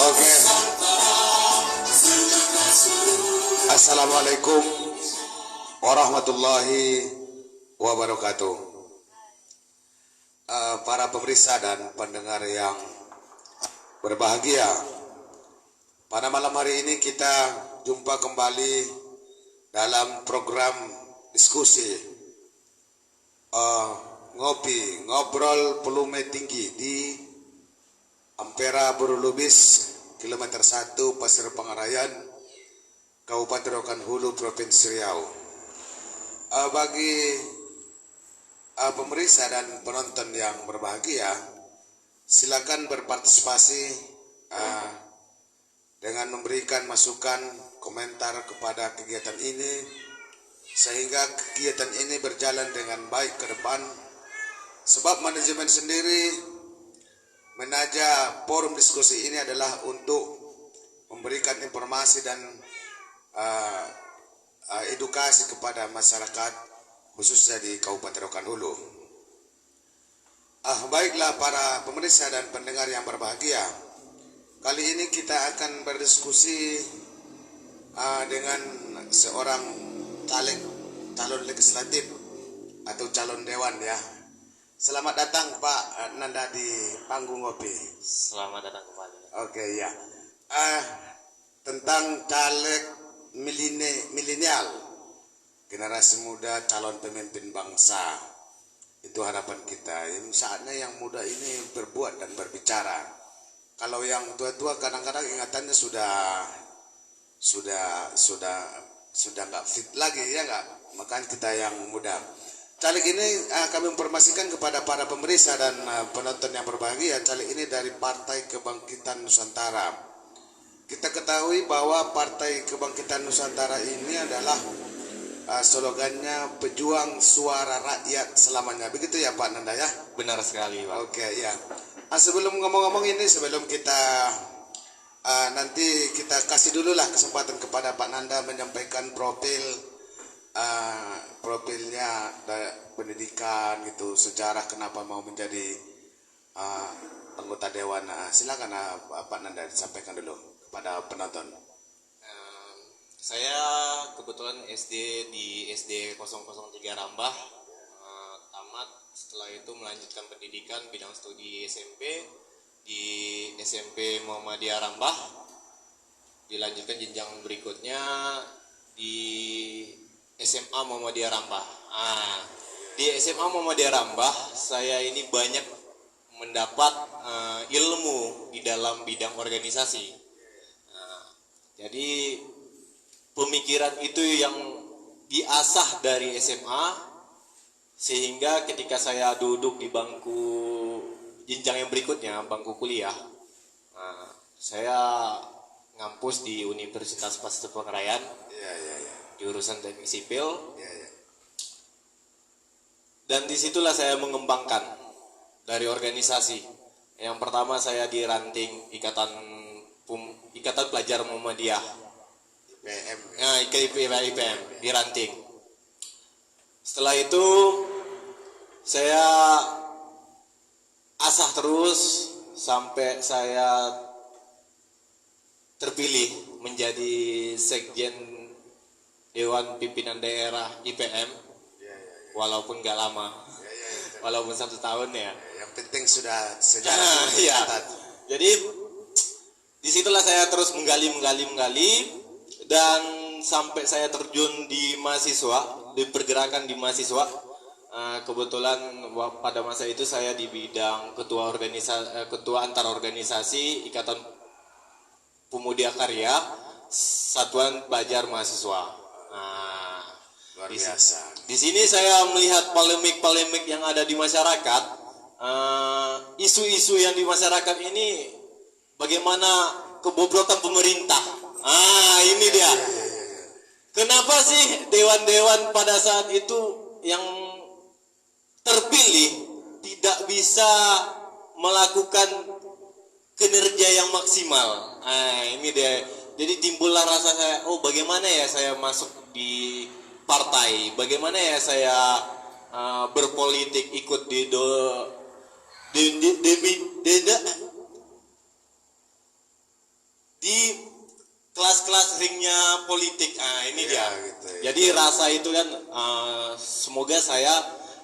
Oke. Assalamualaikum warahmatullahi wabarakatuh. Para pemirsa dan pendengar yang berbahagia, pada malam hari ini kita jumpa kembali dalam program diskusi ngobrol pelume tinggi di Ampera Burulubis, kilometer 1 Pasir Pangarayan, Kabupaten Rokan Hulu, Provinsi Riau. Bagi pemirsa dan penonton yang berbahagia, silakan berpartisipasi dengan memberikan masukan, komentar kepada kegiatan ini, sehingga kegiatan ini berjalan dengan baik ke depan. Sebab manajemen sendiri menaja forum diskusi ini adalah untuk memberikan informasi dan edukasi kepada masyarakat, khususnya di Kabupaten Rokan Hulu. Baiklah para pemirsa dan pendengar yang berbahagia, kali ini kita akan berdiskusi dengan seorang calon legislatif atau calon dewan ya. Selamat datang Pak Nanda di panggung ngopi. Selamat datang kembali. Oke ya. Tentang caleg milenial, generasi muda, calon pemimpin bangsa. Itu harapan kita. Saatnya yang muda ini berbuat dan berbicara. Kalau yang tua-tua kadang-kadang ingatannya sudah nggak fit lagi ya nggak. Makanya kita yang muda. Caleg ini kami informasikan kepada para pemirsa dan penonton yang berbahagia, caleg ini dari Partai Kebangkitan Nusantara. Kita ketahui bahwa Partai Kebangkitan Nusantara ini adalah slogannya pejuang suara rakyat selamanya. Begitu ya Pak Nanda ya? Benar sekali Pak. Oke ya. Sebelum ngomong-ngomong ini, sebelum kita nanti kita kasih dulu lah kesempatan kepada Pak Nanda menyampaikan profilnya, pendidikan gitu, sejarah kenapa mau menjadi anggota dewan. Silakan Pak Nanda disampaikan dulu kepada penonton. Saya kebetulan SD di SD 003 Rambah, tamat. Setelah itu melanjutkan pendidikan bidang studi SMP di SMP Muhammadiyah Rambah. Dilanjutkan jenjang berikutnya di SMA Muhammadiyah Rambah. Di SMA Muhammadiyah Rambah saya ini banyak mendapat ilmu di dalam bidang organisasi. Jadi pemikiran itu yang diasah dari SMA, sehingga ketika saya duduk di bangku jenjang yang berikutnya, bangku kuliah, saya ngampus di Universitas Pasir Pangarayan. Jurusan teknik sipil, dan disitulah saya mengembangkan dari organisasi. Yang pertama saya di ranting Ikatan Pelajar Muhammadiyah, IPM di ranting. Setelah itu saya asah terus sampai saya terpilih menjadi sekjen Dewan Pimpinan Daerah IPM, walaupun gak lama, walaupun 1 tahun ya. Yang penting sudah sejarah. Ya. Jadi disitulah saya terus menggali, dan sampai saya terjun di mahasiswa, di pergerakan di mahasiswa. Kebetulan pada masa itu saya di bidang ketua antar organisasi Ikatan Pemuda Karya. Satuan Pelajar Mahasiswa. Nah, Luar di, biasa. di sini saya melihat polemik-polemik yang ada di masyarakat. Isu-isu yang di masyarakat ini bagaimana kebobrokan pemerintah. Ini dia. Kenapa sih dewan-dewan pada saat itu yang terpilih tidak bisa melakukan kinerja yang maksimal? Ini dia. Jadi timbullah rasa saya, oh bagaimana ya saya masuk di partai, bagaimana ya saya berpolitik ikut di kelas-kelas ringnya politik. Ini dia. Gitu, ya. Jadi rasa itu kan semoga saya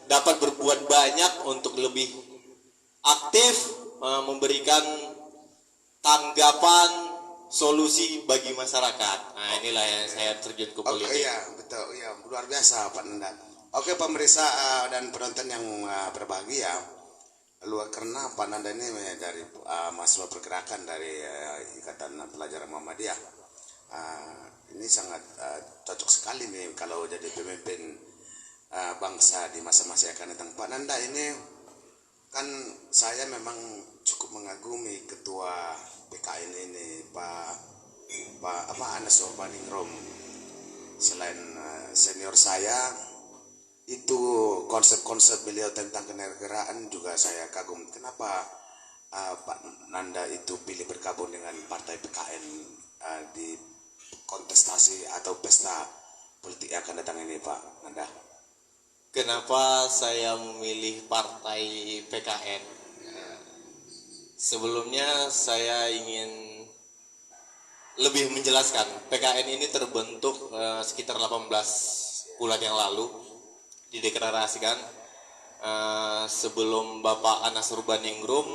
dapat berbuat banyak untuk lebih aktif memberikan tanggapan solusi bagi masyarakat. Inilah yang saya terjun ke politik. Oke, iya, betul. Iya, luar biasa Pak Nanda. Oke, pemirsa dan penonton yang berbahagia. Karena Pak Nanda ini dari mahasiswa pergerakan dari Ikatan Pelajar Muhammadiyah. Ini sangat cocok sekali nih kalau jadi pemimpin bangsa di masa-masa yang akan datang. Pak Nanda ini kan saya memang cukup mengagumi ketua PKN ini Pak Anas Urbaningrum. Selain senior saya, itu konsep-konsep beliau tentang kenegaraan juga saya kagum. Kenapa Pak Nanda itu pilih bergabung dengan partai PKN di kontestasi atau pesta politik yang akan datang ini, Pak Nanda? Kenapa saya memilih partai PKN? Sebelumnya saya ingin lebih menjelaskan. PKN ini terbentuk sekitar 18 bulan yang lalu, dideklarasikan sebelum Bapak Anas Urbaningrum.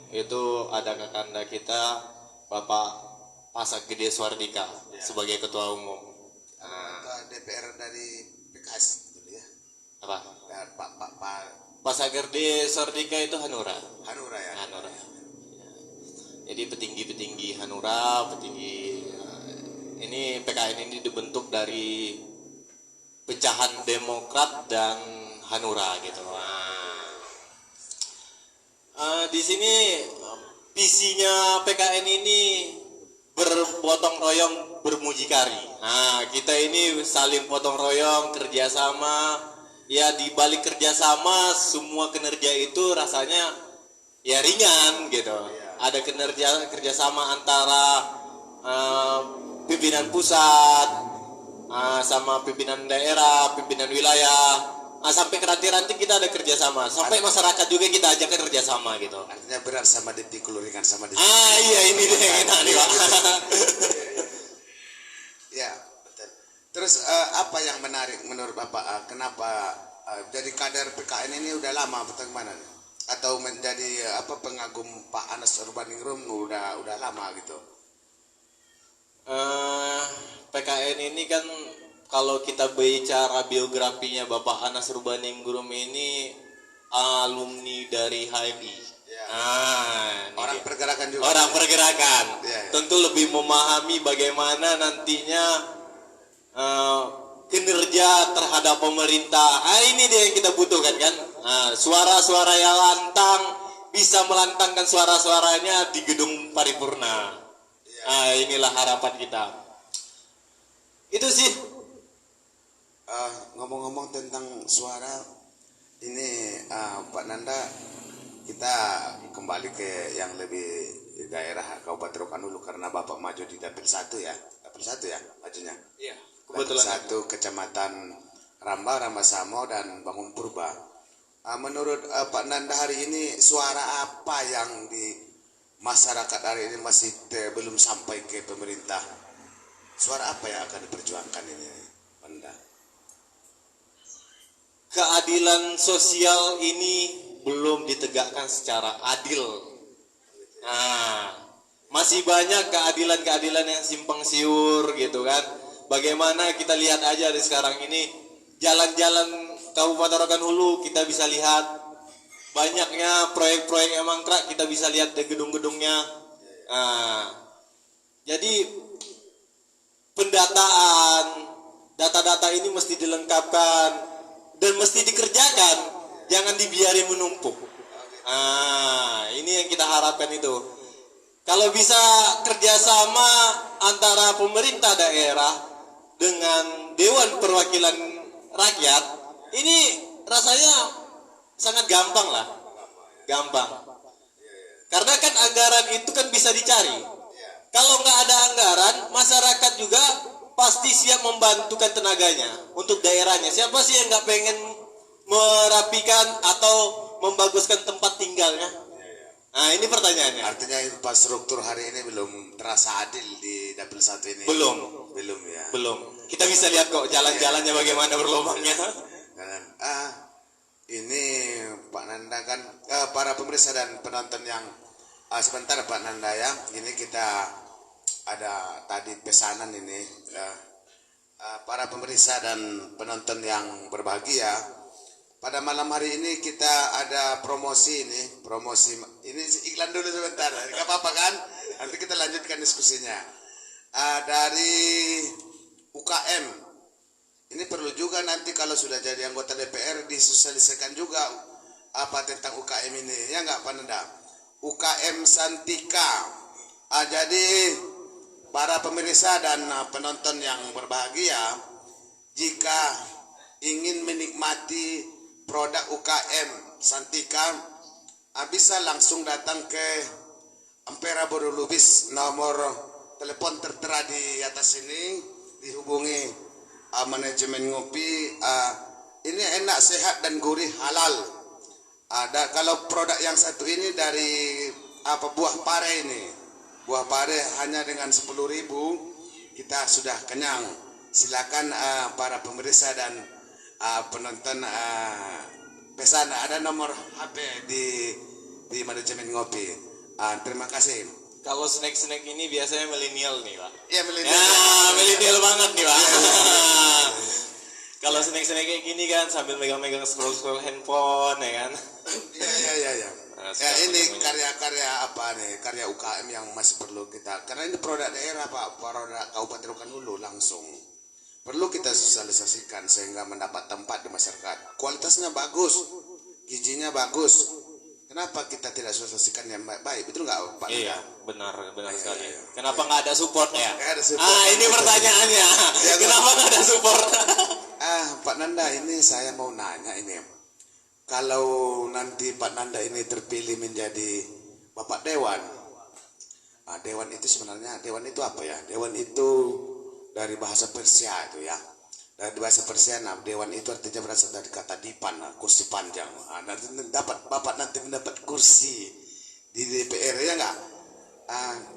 Itu ada kakanda kita Bapak Pasak Gede Swardika sebagai ketua umum. Ketua DPR dari PKS dulu ya. Apa? Pak Pasak Gede Swardika itu Hanura. Hanura ya. Hanura. Jadi petinggi-petinggi Hanura, ini PKN ini dibentuk dari pecahan Demokrat dan Hanura gitu. Di sini visinya PKN ini bergotong royong bermucikari. Kita ini saling potong royong, kerjasama. Ya di balik kerjasama semua kinerja itu rasanya ya ringan gitu. Ada kerjasama antara pimpinan pusat sama pimpinan daerah, pimpinan wilayah, sampai ke ranting-ranting kita ada kerjasama, sampai masyarakat juga kita ajak kerjasama gitu. Artinya berat sama dipikul, ringan sama dipikul. Iya ini dia yang enak nih Pak. Ya betul. Terus apa yang menarik menurut Bapak? Kenapa jadi kader PKN ini udah lama betul mana? Atau menjadi pengagum Pak Anas Urbaningrum udah lama gitu? PKN ini kan kalau kita bicara biografinya Bapak Anas Urbaningrum ini alumni dari HMI. Orang pergerakan juga. Orang pergerakan. Ya. Tentu lebih memahami bagaimana nantinya kinerja terhadap pemerintah. Ini dia yang kita butuhkan kan. Suara-suara yang lantang bisa melantangkan suara-suaranya di gedung paripurna. Inilah harapan kita. Itu sih. Ngomong-ngomong tentang suara ini, Pak Nanda, kita kembali ke yang lebih daerah Kabupaten Rokan dulu karena Bapak maju di dapil 1 ya. Dapil 1 ya majunya. Iya. Dapil 1 Kecamatan Ramba Samo dan Bangun Purba. Menurut Pak Nanda hari ini suara apa yang di masyarakat hari ini masih belum sampai ke pemerintah? Suara apa yang akan diperjuangkan ini, Pak Nanda? Keadilan sosial ini belum ditegakkan secara adil. Masih banyak keadilan-keadilan yang simpang siur gitu kan. Bagaimana kita lihat aja di sekarang ini jalan-jalan Kabupaten Rokan Hulu kita bisa lihat banyaknya proyek-proyek yang mangkrak, kita bisa lihat di gedung-gedungnya. Jadi pendataan, data-data ini mesti dilengkapkan dan mesti dikerjakan, jangan dibiarin menumpuk. Ini yang kita harapkan itu. Kalau bisa kerjasama antara pemerintah daerah dengan Dewan Perwakilan Rakyat, ini rasanya sangat gampang lah, gampang. Karena kan anggaran itu kan bisa dicari. Kalau nggak ada anggaran, masyarakat juga pasti siap membantukan tenaganya untuk daerahnya. Siapa sih yang nggak pengen merapikan atau membaguskan tempat tinggalnya? Nah, ini pertanyaannya. Artinya infrastruktur hari ini belum terasa adil di Dapil 1 ini. Belum Ya. Belum. Kita bisa lihat kok jalan-jalannya bagaimana berlubangnya. Dan, ini Pak Nanda kan para pemirsa dan penonton yang sebentar Pak Nanda ya. Ini kita ada tadi pesanan ini para pemirsa dan penonton yang berbahagia. Pada malam hari ini kita ada promosi ini iklan dulu sebentar, nggak apa-apa kan? Nanti kita lanjutkan diskusinya. Dari UKM, ini perlu juga nanti kalau sudah jadi anggota DPR disosialisasikan juga apa tentang UKM ini, ya nggak Pak Nanda? UKM Santika. Jadi para pemirsa dan penonton yang berbahagia, jika ingin menikmati produk UKM Santika, bisa langsung datang ke Ampera Bodo Lubis, nomor telepon tertera di atas ini, dihubungi manajemen ngopi. Ini enak, sehat dan gurih, halal. Ada kalau produk yang satu ini dari buah pare ini. Buah pare hanya dengan 10.000 kita sudah kenyang. Silakan para pemirsa dan penonton pesan, ada nomor HP di manajemen ngopi. Terima kasih. Kalau snack-snack ini biasanya milenial nih, Pak. Ya, milenial. Ya, milenial banget nih, Pak. Kalau snack-snack kayak gini kan sambil megang-megang scroll handphone ya kan. Ya. Ya, ini karya-karya karya UKM yang masih perlu kita, karena ini produk daerah Pak, produk Kabupaten Rokan Hulu langsung. Perlu kita sosialisasikan sehingga mendapat tempat di masyarakat. Kualitasnya bagus, gizinya bagus. Kenapa kita tidak sosialisasikan yang baik? Betul nggak Pak? Iya, benar sekali. Kenapa nggak ada support ya? Nggak ada support. Ini pertanyaannya. Kenapa nggak ada support? Pak Nanda, ini saya mau nanya ini. Kalau nanti Pak Nanda ini terpilih menjadi Bapak Dewan, Dewan itu sebenarnya, Dewan itu apa ya? Dewan itu dari bahasa Persia itu ya. Dari bahasa Persia, Dewan itu artinya berasal dari kata dipan, kursi panjang. Nanti Bapak nanti mendapat kursi di DPR ya nggak?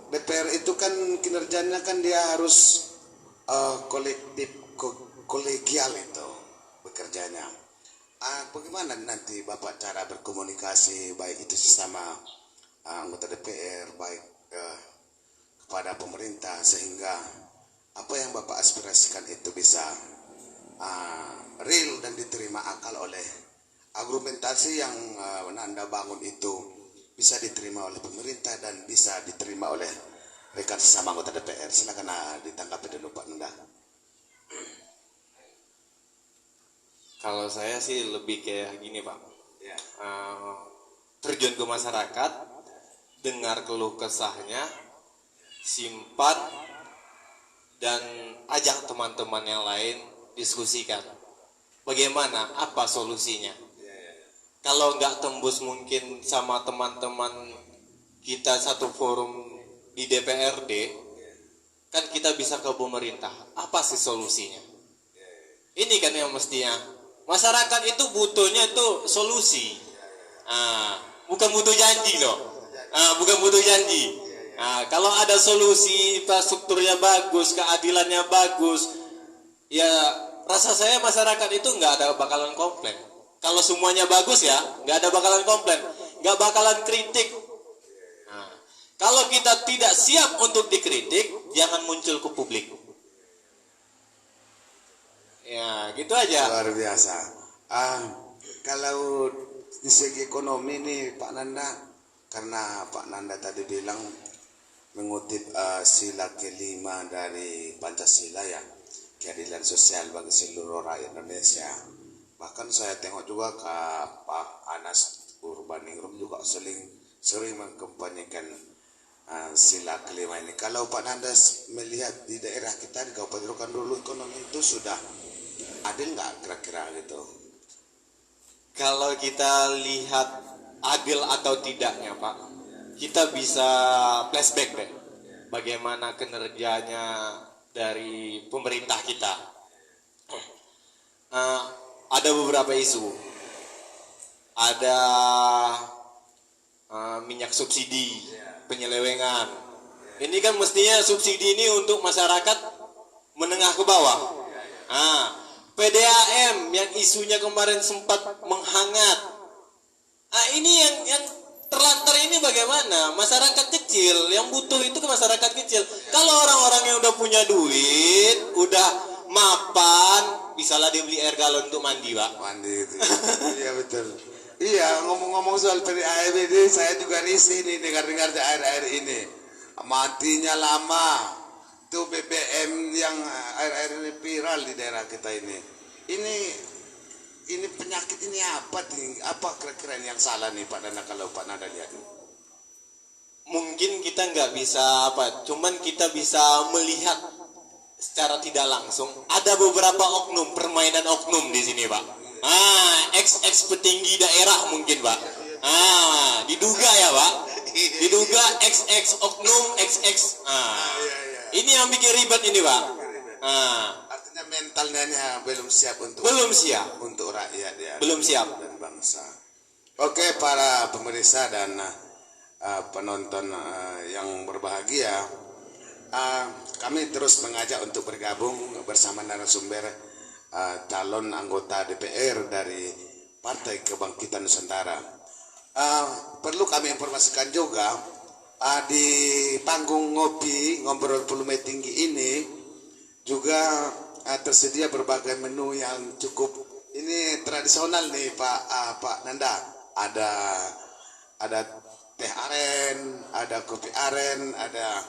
DPR itu kan kinerjanya kan dia harus kolegial itu bekerjanya. Bagaimana nanti Bapak cara berkomunikasi baik itu sesama anggota DPR, baik kepada pemerintah, sehingga apa yang Bapak aspirasikan itu bisa real dan diterima akal oleh argumentasi yang Anda bangun itu bisa diterima oleh pemerintah dan bisa diterima oleh rekan sesama anggota DPR. Silakan ditanggapi dulu Pak Nanda. Kalau saya sih lebih kayak gini Pak, Ya. Terjun ke masyarakat, dengar keluh kesahnya, simpan, dan ajak teman-teman yang lain diskusikan. Bagaimana, apa solusinya? Kalau nggak tembus mungkin sama teman-teman kita satu forum di DPRD, kan kita bisa ke pemerintah. Apa sih solusinya? Ini kan yang mestinya. Masyarakat itu butuhnya itu solusi, bukan butuh janji loh, bukan butuh janji. Kalau ada solusi, infrastrukturnya bagus, keadilannya bagus, ya rasa saya masyarakat itu nggak ada bakalan komplain. Kalau semuanya bagus ya, nggak ada bakalan komplain, nggak bakalan kritik. Kalau kita tidak siap untuk dikritik, jangan muncul ke publik. Ya, gitu aja. Luar biasa. Kalau di segi ekonomi nih Pak Nanda, karena Pak Nanda tadi bilang mengutip sila kelima dari Pancasila ya, keadilan sosial bagi seluruh rakyat Indonesia. Bahkan saya tengok juga ke Pak Anas Urbaningrum juga sering mengkampanyekan sila kelima ini. Kalau Pak Nandas melihat di daerah kita di Kabupaten Rokan Hulu ekonomi itu sudah adil nggak kira-kira gitu? Kalau kita lihat adil atau tidaknya Pak, kita bisa flashback deh bagaimana kinerjanya dari pemerintah kita. Ada beberapa isu, ada minyak subsidi, penyelewengan. Ini kan mestinya subsidi ini untuk masyarakat menengah ke bawah. PDAM yang isunya kemarin sempat menghangat. Ini yang terlantar ini bagaimana? Masyarakat kecil yang butuh itu ke masyarakat kecil. Kalau orang-orang yang udah punya duit, udah mapan, bisalah dia beli air galon untuk mandi, Pak. Mandi itu. Iya betul. Iya, ngomong-ngomong soal PDAM ini, saya juga risih nih dengar-dengar air-air ini. Matinya lama. Itu BBM yang air-air ini viral di daerah kita ini. Ini penyakit ini apa nih? Apa kira-kira yang salah nih Pak Nanda kalau Pak Nanda lihat? Mungkin kita nggak bisa cuman kita bisa melihat secara tidak langsung. Ada beberapa oknum, permainan oknum di sini, Pak. Ex petinggi daerah mungkin, Pak. Diduga ya, Pak. Diduga ex oknum, ex. Ini yang bikin ribet ini, Pak. Artinya mentalnya belum siap untuk rakyat ya. Belum siap dan bangsa. Oke, para pemirsa dan penonton yang berbahagia, kami terus mengajak untuk bergabung bersama narasumber calon anggota DPR dari Partai Kebangkitan Nusantara. Perlu kami informasikan juga di panggung ngobrol Pulume Tinggi ini juga tersedia berbagai menu yang cukup ini tradisional nih Pak Nanda. Ada teh aren, ada kopi aren, ada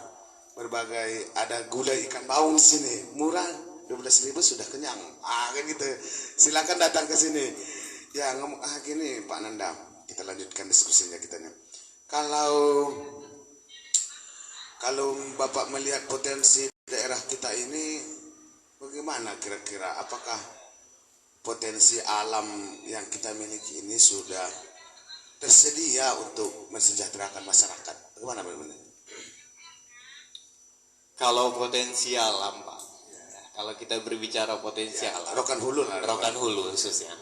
gulai ikan baung di sini. Murah, 12.000 sudah kenyang. Kan gitu. Silakan datang ke sini. Ya ngomong gini Pak Nanda, kita lanjutkan diskusinya kita nih. Kalau Bapak melihat potensi daerah kita ini, bagaimana kira-kira? Apakah potensi alam yang kita miliki ini sudah tersedia untuk mensejahterakan masyarakat? Bagaimana benar? Kalau potensi alam, Pak. Kalau kita berbicara potensi alam, Rokan Hulu khususnya,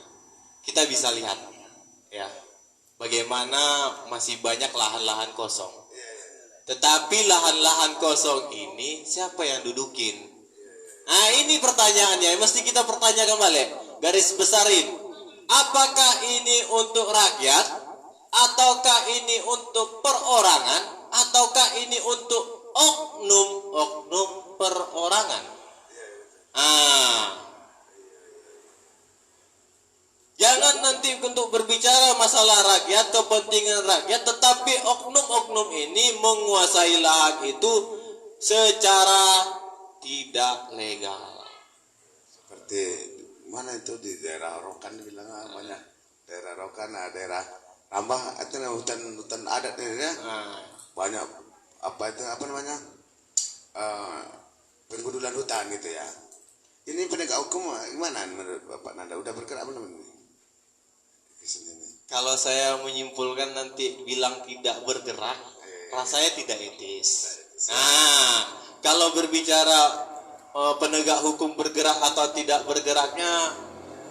kita bisa lihat, ya, bagaimana masih banyak lahan-lahan kosong. Tetapi lahan-lahan kosong ini siapa yang dudukin? Ini pertanyaannya, mesti kita pertanyakan balik, garis besarin. Apakah ini untuk rakyat, ataukah ini untuk perorangan, ataukah ini untuk oknum perorangan? Jangan nanti untuk berbicara masalah rakyat, kepentingan rakyat, tetapi oknum-oknum ini menguasai lahan itu secara tidak legal. Seperti mana itu di daerah Rokan bilang banyak daerah Rokan, daerah Rambah, itu hutan adat ini ya. Banyak penggundulan hutan gitu ya. Ini penegak hukum gimana menurut Bapak Nanda? Udah bergerak belum ini? Kalau saya menyimpulkan nanti bilang tidak bergerak, rasanya tidak etis. Kalau berbicara penegak hukum bergerak atau tidak bergeraknya,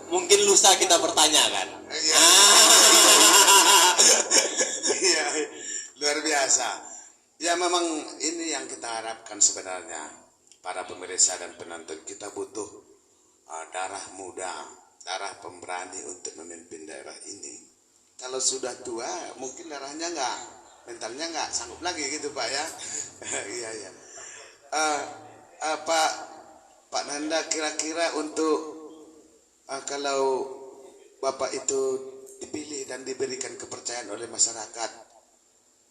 mungkin lusa kita pertanyakan. Iya, luar biasa. Ya memang ini yang kita harapkan sebenarnya, para pemirsa dan penonton. Kita butuh darah muda, darah pemberani untuk memimpin daerah ini. Kalau sudah tua, mungkin darahnya mentalnya nggak sanggup lagi gitu Pak ya. Iya. Pak Nanda, kira-kira untuk kalau Bapak itu dipilih dan diberikan kepercayaan oleh masyarakat,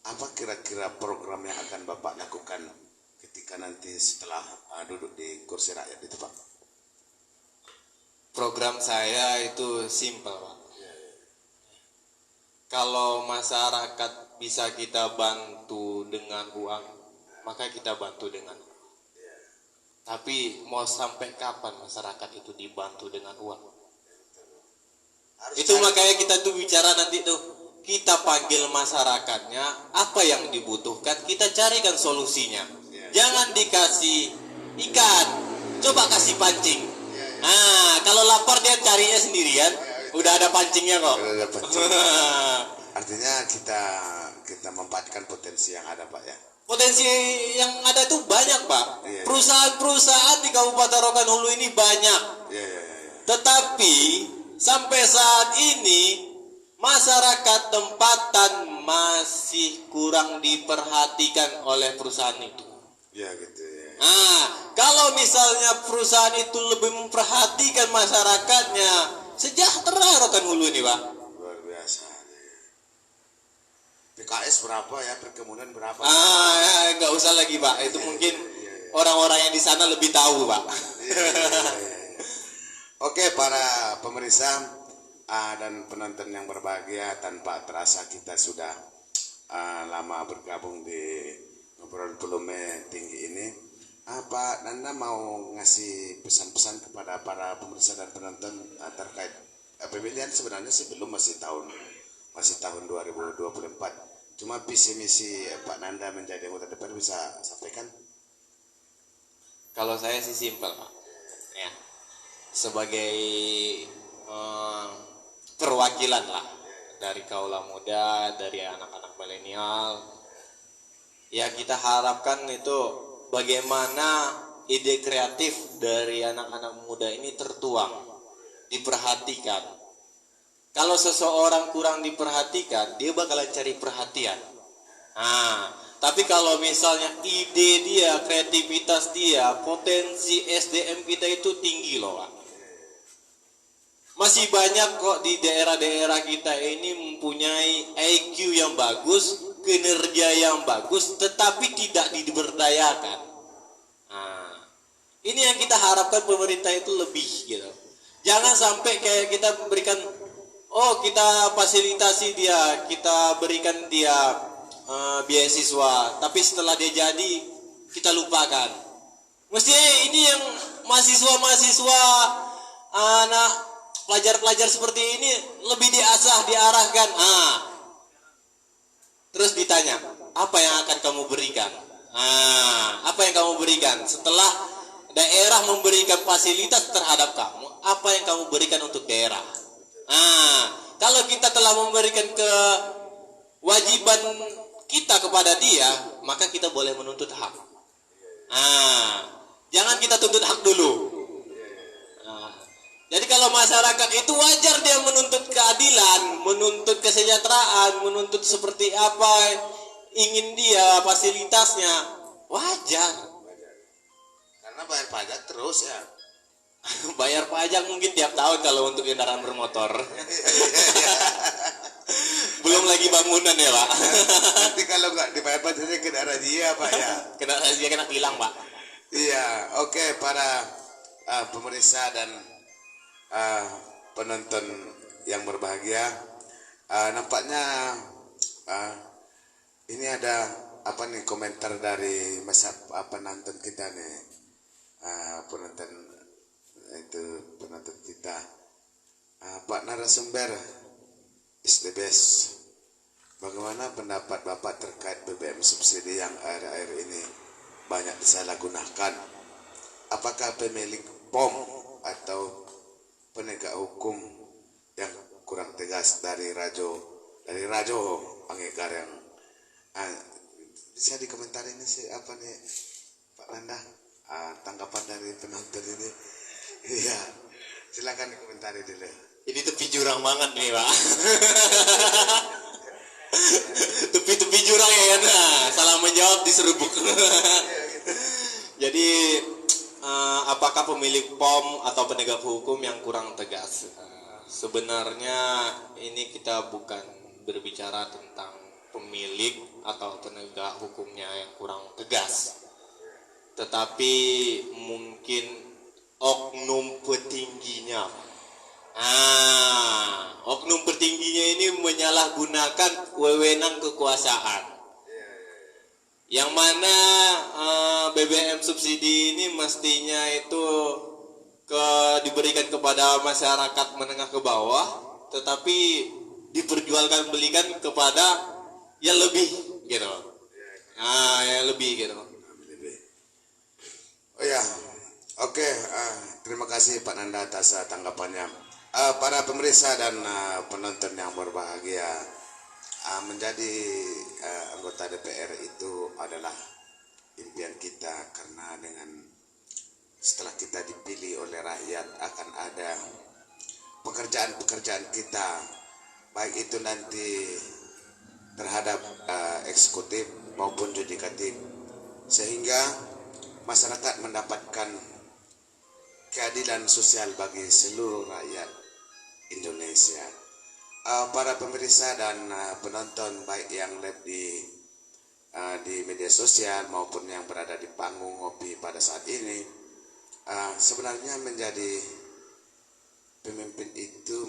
apa kira-kira program yang akan Bapak lakukan ketika nanti setelah duduk di kursi rakyat itu, Pak? Program saya itu simpel, Pak. Kalau masyarakat bisa kita bantu dengan uang, maka kita bantu dengan uang. Tapi mau sampai kapan masyarakat itu dibantu dengan uang? Itu makanya kita tuh bicara nanti tuh, kita panggil masyarakatnya, apa yang dibutuhkan, kita carikan solusinya. Jangan dikasih ikan, coba kasih pancing. Nah, kalau lapar dia carinya sendirian, udah ada pancingnya kok. Udah ada pancing. Artinya kita memanfaatkan potensi yang ada, Pak, ya. Potensi yang ada itu banyak, Pak. Iya. Perusahaan-perusahaan di Kabupaten Rokan Hulu ini banyak. Iya. Tetapi sampai saat ini masyarakat tempatan masih kurang diperhatikan oleh perusahaan itu. Ya gitu ya. Nah, kalau misalnya perusahaan itu lebih memperhatikan masyarakatnya, sejahtera Rokan Hulu ini, Pak. Luar biasa. PKS berapa ya, perkebunan berapa? Nggak usah lagi, Pak. Itu mungkin orang-orang yang di sana lebih tahu, Pak. Iya. Oke, para pemirsa dan penonton yang berbahagia, tanpa terasa kita sudah lama bergabung di Ngobrol Volume Tinggi ini. Pak Nanda mau ngasih pesan-pesan kepada para pemirsa dan penonton terkait pemilihan. Sebenarnya sih belum, masih tahun 2024. Cuma visi misi Pak Nanda menjadi anggota DPR bisa sampaikan? Kalau saya sih simpel, Pak. Ya. Sebagai perwakilan lah dari kaula muda, dari anak-anak milenial, ya kita harapkan itu bagaimana ide kreatif dari anak-anak muda ini tertuang, diperhatikan. Kalau seseorang kurang diperhatikan, dia bakalan cari perhatian. Nah, tapi kalau misalnya ide dia, kreativitas dia, potensi SDM kita itu tinggi loh, Pak. Masih banyak kok di daerah-daerah kita ini mempunyai IQ yang bagus, kinerja yang bagus, tetapi tidak diberdayakan. Nah, ini yang kita harapkan pemerintah itu lebih gitu. Jangan sampai kayak kita memberikan, kita fasilitasi dia, kita berikan dia beasiswa, tapi setelah dia jadi kita lupakan. Mestinya ini yang mahasiswa-mahasiswa, anak pelajar-pelajar seperti ini lebih diasah, diarahkan. Terus ditanya, apa yang akan kamu berikan? Apa yang kamu berikan setelah daerah memberikan fasilitas terhadap kamu? Apa yang kamu berikan untuk daerah? Kalau kita telah memberikan kewajiban kita kepada dia, maka kita boleh menuntut hak. Jangan kita tuntut hak dulu. Jadi kalau masyarakat itu wajar dia menuntut keadilan, menuntut kesejahteraan, menuntut seperti apa ingin dia fasilitasnya, wajar. Karena bayar pajak terus ya. Bayar pajak mungkin tiap tahun kalau untuk kendaraan bermotor. Belum lagi bangunan ya, Pak. Nanti kalau nggak dibayar pajaknya kena razia, Pak, ya. Kena razia, kena tilang, Pak. Iya, oke, para pemirsa dan penonton yang berbahagia, nampaknya ini ada komentar dari penonton kita nih, penonton kita, Pak narasumber is the best. Bagaimana pendapat Bapak terkait BBM subsidi yang akhir-akhir ini banyak disalahgunakan? Apakah pemilik POM atau penegak hukum yang kurang tegas dari Rajo Pangekar yang bisa dikomentari ini sih Pak Nanda, tanggapan dari penonton ini? Iya, silakan dikomentari dulu. Ini tepi jurang banget nih, Pak. Tepi-tepi jurang ya, salah menjawab diserubuk. Jadi apakah pemilik POM atau penegak hukum yang kurang tegas? Sebenarnya ini kita bukan berbicara tentang pemilik atau penegak hukumnya yang kurang tegas, tetapi mungkin oknum petingginya. Oknum petingginya ini menyalahgunakan wewenang kekuasaan. Yang mana BBM subsidi ini mestinya itu diberikan kepada masyarakat menengah ke bawah, tetapi diperjualkan belikan kepada yang lebih gitu. Yang lebih gitu. Oh ya, oke. Terima kasih Pak Nanda atas tanggapannya. Para pemirsa dan penonton yang berbahagia, menjadi anggota DPR itu adalah impian kita, karena dengan setelah kita dipilih oleh rakyat akan ada pekerjaan-pekerjaan kita, baik itu nanti terhadap eksekutif maupun yudikatif, sehingga masyarakat mendapatkan keadilan sosial bagi seluruh rakyat Indonesia. Para pemirsa dan penonton baik yang live di media sosial maupun yang berada di panggung ngopi pada saat ini, sebenarnya menjadi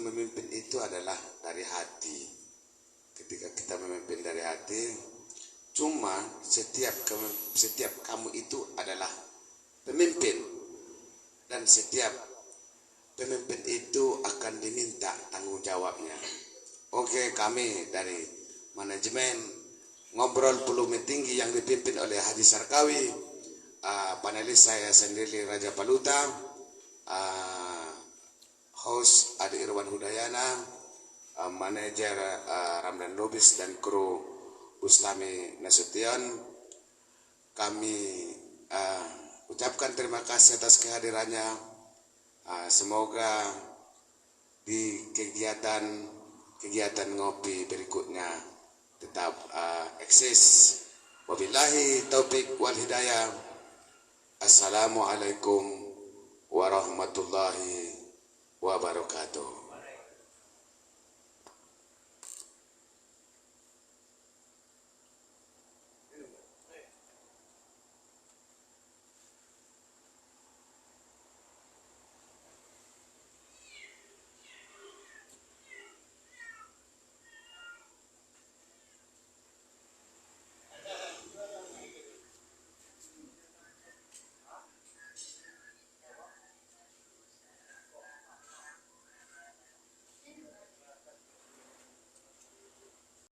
memimpin itu adalah dari hati. Ketika kita memimpin dari hati, cuma setiap kamu itu adalah pemimpin, dan setiap pemimpin itu akan diminta tanggung jawabnya. Oke, kami dari manajemen ngobrol volume tinggi yang dipimpin oleh Haji Sarkawi, panelis saya sendiri Raja Paluta, host Adi Irwan Hudayana, manajer Ramdan Lubis dan kru Bustami Nasution. Kami ucapkan terima kasih atas kehadirannya. Semoga di kegiatan ngopi berikutnya tetap eksis. Wabillahi taufik wal hidayah. Assalamualaikum warahmatullahi wabarakatuh.